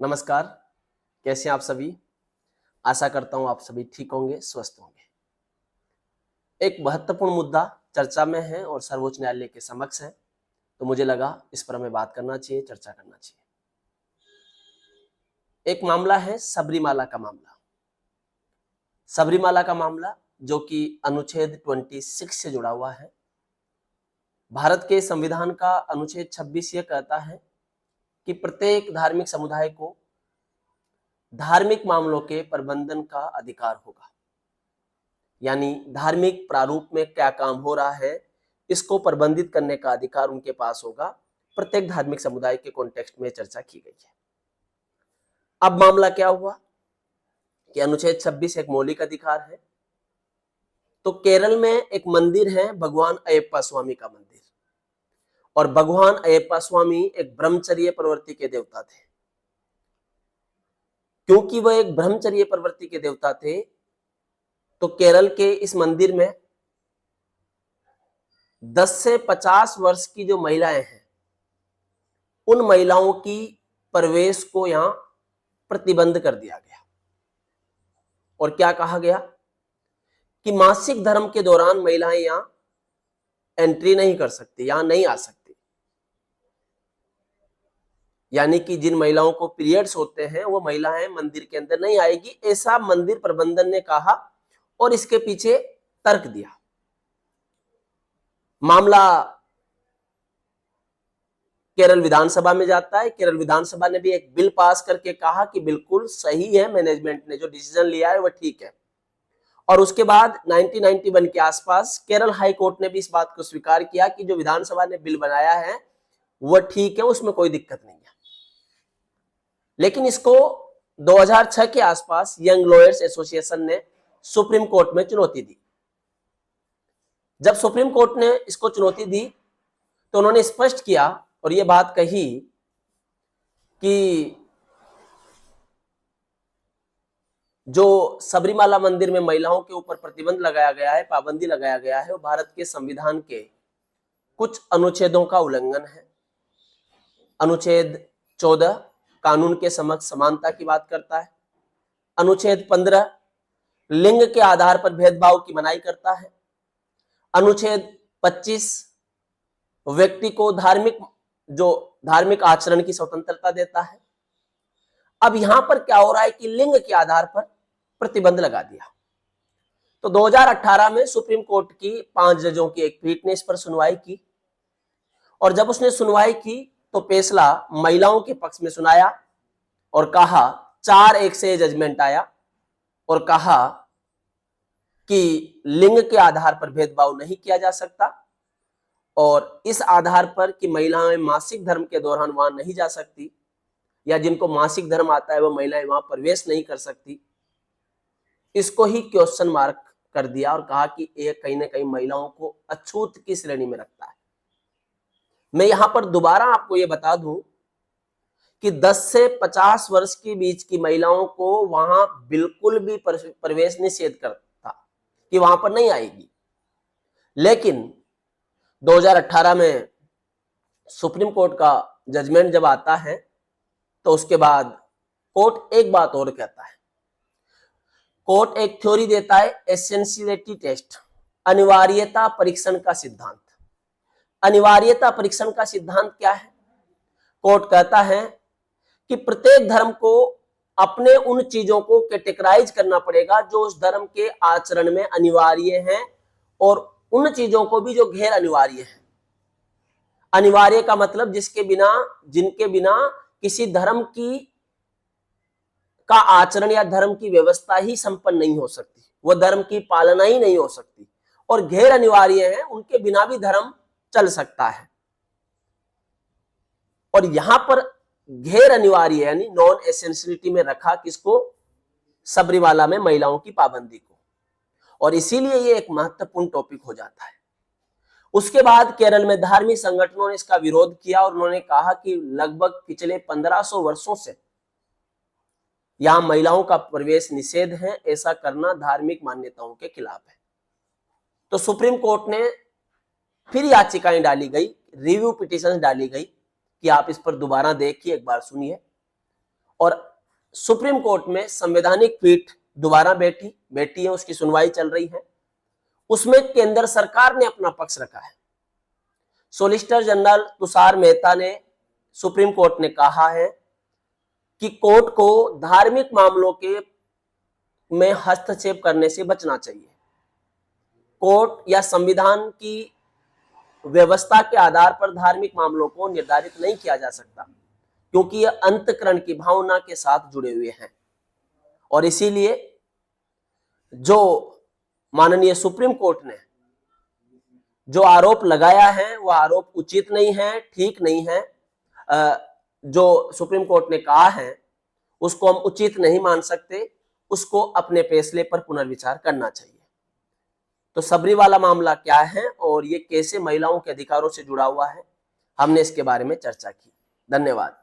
नमस्कार, कैसे हैं आप सभी? आशा करता हूँ आप सभी ठीक होंगे, स्वस्थ होंगे। एक महत्वपूर्ण मुद्दा चर्चा में है और सर्वोच्च न्यायालय के समक्ष है, तो मुझे लगा इस पर हमें बात करना चाहिए, चर्चा करना चाहिए। एक मामला है सबरीमाला का मामला। सबरीमाला का मामला जो कि अनुच्छेद 26 से जुड़ा हुआ है। भारत के संविधान का अनुच्छेद 26 ये कहता है कि प्रत्येक धार्मिक समुदाय को धार्मिक मामलों के प्रबंधन का अधिकार होगा। यानी धार्मिक प्रारूप में क्या काम हो रहा है, इसको प्रबंधित करने का अधिकार उनके पास होगा। प्रत्येक धार्मिक समुदाय के कॉन्टेक्स्ट में चर्चा की गई है। अब मामला क्या हुआ कि अनुच्छेद 26 एक मौलिक अधिकार है। तो केरल में एक मंदिर है, भगवान अयप्पा स्वामी का मंदिर, और भगवान अयप्पा स्वामी एक ब्रह्मचर्य प्रवृत्ति के देवता थे। क्योंकि वह एक ब्रह्मचर्य प्रवृत्ति के देवता थे, तो केरल के इस मंदिर में 10 से 50 वर्ष की जो महिलाएं हैं, उन महिलाओं की प्रवेश को यहां प्रतिबंध कर दिया गया। और क्या कहा गया कि मासिक धर्म के दौरान महिलाएं यहां एंट्री नहीं कर सकती, यहां नहीं आ सकती। यानी कि जिन महिलाओं को पीरियड्स होते हैं वो महिलाएं मंदिर के अंदर नहीं आएगी, ऐसा मंदिर प्रबंधन ने कहा और इसके पीछे तर्क दिया। मामला केरल विधानसभा में जाता है। केरल विधानसभा ने भी एक बिल पास करके कहा कि बिल्कुल सही है, मैनेजमेंट ने जो डिसीजन लिया है वह ठीक है। और उसके बाद 1991 के आसपास केरल हाई कोर्ट ने भी इस बात को स्वीकार किया कि जो विधानसभा ने बिल बनाया है वह ठीक है, उसमें कोई दिक्कत नहीं है। लेकिन इसको 2006 के आसपास यंग लॉयर्स एसोसिएशन ने सुप्रीम कोर्ट में चुनौती दी। जब सुप्रीम कोर्ट ने इसको चुनौती दी तो उन्होंने स्पष्ट किया और यह बात कही कि जो सबरीमाला मंदिर में महिलाओं के ऊपर प्रतिबंध लगाया गया है, पाबंदी लगाया गया है, वो भारत के संविधान के कुछ अनुच्छेदों का उल्लंघन है। अनुच्छेद 14 कानून के समक्ष समानता की बात करता है। अनुच्छेद 15 लिंग के आधार पर भेदभाव की मनाही करता है। अनुच्छेद 25 व्यक्ति को धार्मिक आचरण की स्वतंत्रता देता है। अब यहां पर क्या हो रहा है कि लिंग के आधार पर प्रतिबंध लगा दिया। तो 2018 में सुप्रीम कोर्ट की 5 जजों की एक पीठ ने इस पर सुनवाई की, और जब उसने सुनवाई की तो फैसला महिलाओं के पक्ष में सुनाया और कहा 4-1 से जजमेंट आया और कहा कि लिंग के आधार पर भेदभाव नहीं किया जा सकता, और इस आधार पर कि महिलाएं मासिक धर्म के दौरान वहां नहीं जा सकती या जिनको मासिक धर्म आता है वो महिलाएं वहां प्रवेश नहीं कर सकती, इसको ही क्वेश्चन मार्क कर दिया और कहा कि ये कहीं ना कहीं महिलाओं को अछूत की श्रेणी में रखता है। मैं यहां पर दोबारा आपको ये बता दूं कि 10 से 50 वर्ष के बीच की महिलाओं को वहां बिल्कुल भी प्रवेश निषेध करता कि वहां पर नहीं आएगी। लेकिन 2018 में सुप्रीम कोर्ट का जजमेंट जब आता है तो उसके बाद कोर्ट एक बात और कहता है। कोर्ट एक थ्योरी देता है, एसेंशियलिटी टेस्ट, अनिवार्यता परीक्षण का सिद्धांत। अनिवार्यता परीक्षण का सिद्धांत क्या है? कोर्ट कहता है कि प्रत्येक धर्म को अपने उन चीजों को कैटेगराइज करना पड़ेगा जो उस धर्म के आचरण में अनिवार्य हैं, और उन चीजों को भी जो गैर अनिवार्य है। अनिवार्य का मतलब जिनके बिना किसी धर्म का आचरण या धर्म की व्यवस्था ही संपन्न नहीं हो सकती, वह धर्म की पालना ही नहीं हो सकती। और गैर अनिवार्य है, उनके बिना भी धर्म चल सकता है। और यहां पर गैर अनिवार्य यानी नॉन एसेंशियलिटी में रखा किसको? सबरीमाला में महिलाओं की पाबंदी को। और इसीलिए ये एक महत्वपूर्ण टॉपिक हो जाता है। उसके बाद केरल में धार्मिक संगठनों ने इसका विरोध किया और उन्होंने कहा कि लगभग पिछले 1500 वर्षों से यहां महिलाओं का प्रवेश निषेध है, ऐसा करना धार्मिक मान्यताओं के खिलाफ है। तो सुप्रीम कोर्ट ने फिर याचिकाएं डाली गई, रिव्यू पिटीशन डाली गई कि आप इस पर दोबारा देखिए, एक बार सुनिए। और सुप्रीम कोर्ट में संवैधानिक पीठ दोबारा बैठी है, उसकी सुनवाई चल रही है। उसमें केंद्र सरकार ने अपना पक्ष रखा है। सॉलिसिटर जनरल तुषार मेहता ने सुप्रीम कोर्ट ने कहा है कि कोर्ट को धार्मिक मामलों के में हस्तक्षेप करने से बचना चाहिए। कोर्ट या संविधान की व्यवस्था के आधार पर धार्मिक मामलों को निर्धारित नहीं किया जा सकता, क्योंकि यह अंतःकरण की भावना के साथ जुड़े हुए हैं। और इसीलिए जो माननीय सुप्रीम कोर्ट ने जो आरोप लगाया है वह आरोप उचित नहीं है, ठीक नहीं है। जो सुप्रीम कोर्ट ने कहा है उसको हम उचित नहीं मान सकते, उसको अपने फैसले पर पुनर्विचार करना चाहिए। तो सबरी वाला मामला क्या है और ये कैसे महिलाओं के अधिकारों से जुड़ा हुआ है, हमने इसके बारे में चर्चा की। धन्यवाद।